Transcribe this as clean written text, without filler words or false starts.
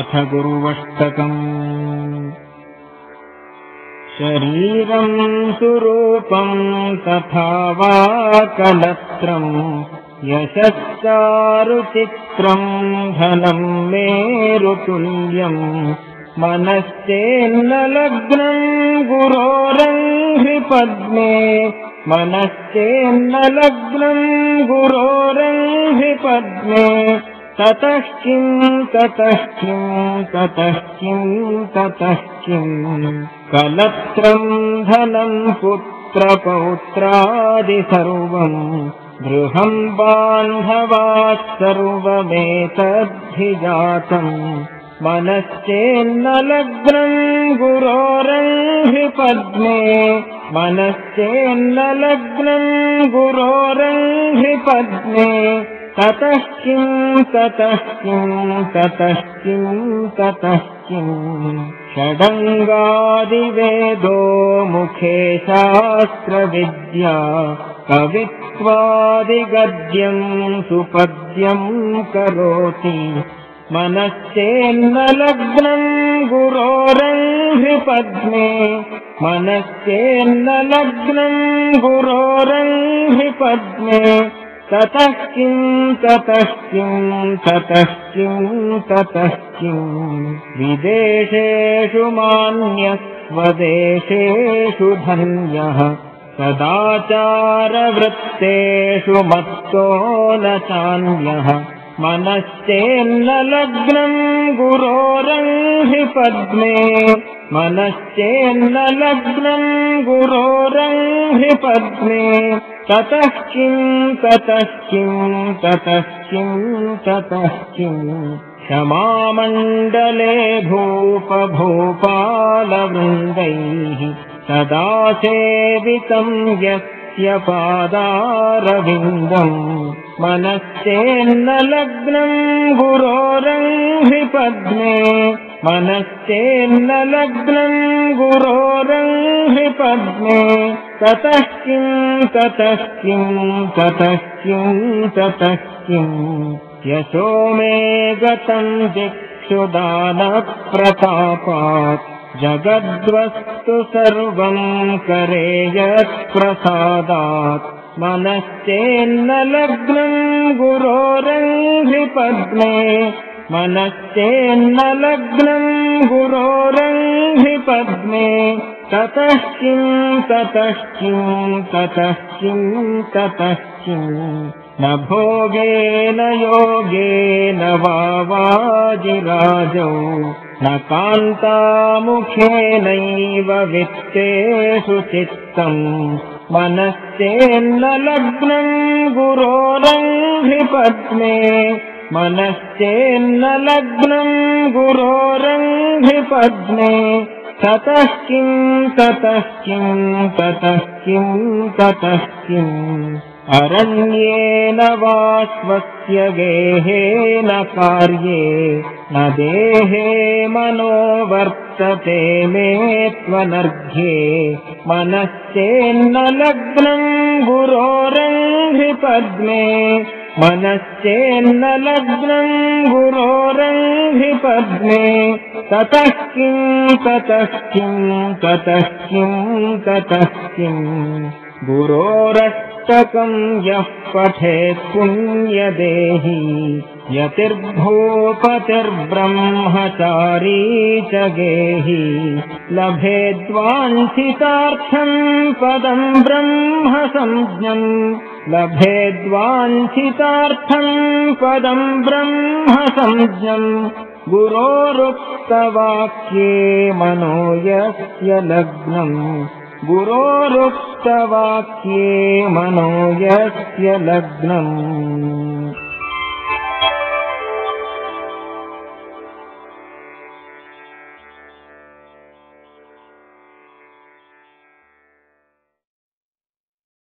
अथ गुरुवष्टकम्। शरीरं सुरूपं तथा वा कलत्रं, यशश्चारुचित्रं धनं मेरुतुल्यं, मनश्चेन्न लग्नं गुरोरङ्घ्रिपद्मे, मनश्चेन्न लग्नं गुरोरङ्घ्रिपद्मे। ततः किं ततः किं ततः किं ततः किं, कलत्रं धनं पुत्रपौत्रादि सर्वं, गृहं बान्धवाः सर्वमेतद्धिजातम्, मनश्चेन्न लग्नं गुरोरङ्घ्रिपद्मे, मनश्चेन्न लग्नं गुरोरङ्घ्रिपद्मे। ततः किं ततः किं ततः किं ततः किं, षडङ्गादिवेदो मुखे शास्त्रविद्या, कवित्वादिगद्यं सुपद्यं करोति, मनश्चेन्न लग्नं गुरोरङ्घ्रिपद्मे, मनश्चेन्न लग्नं गुरोरङ्घ्रिपद्मे। ततः किं ततः किं ततः किं ततः किं, विदेशेषु मान्यस्वदेशेषु धन्यः, सदाचारवृत्तेषु मत्तो न चान्यः, मनश्चेन्न लग्नं गुरोरङ्घ्रिपद्मे, मनश्चेन्न लग्नं गुरोरङ्घ्रिपद्मे। ततः किं ततः किं ततः किं ततः किं, क्षमामण्डले भूपभूपालवृन्दैः, सदा सेवितं यस्य पादारविन्दम्, मनश्चेन्न लग्नं गुरोरङ्घ्रिपद्मे, मनश्चेन्न लग्नं गुरोरङ्घ्रिपद्मे। ततः किं ततः किं ततः किं ततः किं, यशो मे गतं दिक्षु दानप्रतापात्, जगद्वस्तु सर्वं करे यत्प्रसादात्, मनश्चेन्न लग्नं गुरोरङ्घ्रिपद्मे, मनश्चेन्न लग्नं गुरोरङ्घ्रिपद्मे। ततः किं ततः किं ततः किं ततः किं, न भोगेन योगेन वा वाजिराजौ, न कान्तामुखेनैव वित्तेषु चित्तम्, मनश्चेन्न लग्नं गुरोरङ्घ्रिपद्मे, मनश्चेन्न लग्नं गुरोरङ्घ्रिपद्मे। ततः किं ततः किं ततः किं ततः किं, अरण्येन वा स्वस्य गेहेन कार्ये, न देहे मनो वर्तते मे त्वनर्घ्ये, मनश्चेन्न लग्नं गुरोरङ्घ्रिपद्मे, मनश्चेन्न लग्नं गुरोरङ्घ्रिपद्मे। ततः किं ततः किं ततः किं ततः किं, गुरोरष्टकं यः पठेत् पुण्यदेही, यतिर्भूपतिर्ब्रह्मचारी च गेही, लभेद्वाञ्छितार्थं पदं ब्रह्म संज्ञम्, लभेद्वाञ्छितार्थं पदं ब्रह्म संज्ञम्। गुरोरुक्तवाक्ये मनो यस्य लग्नम्, गुरोरुक्तवाक्ये मनो यस्य लग्नम्।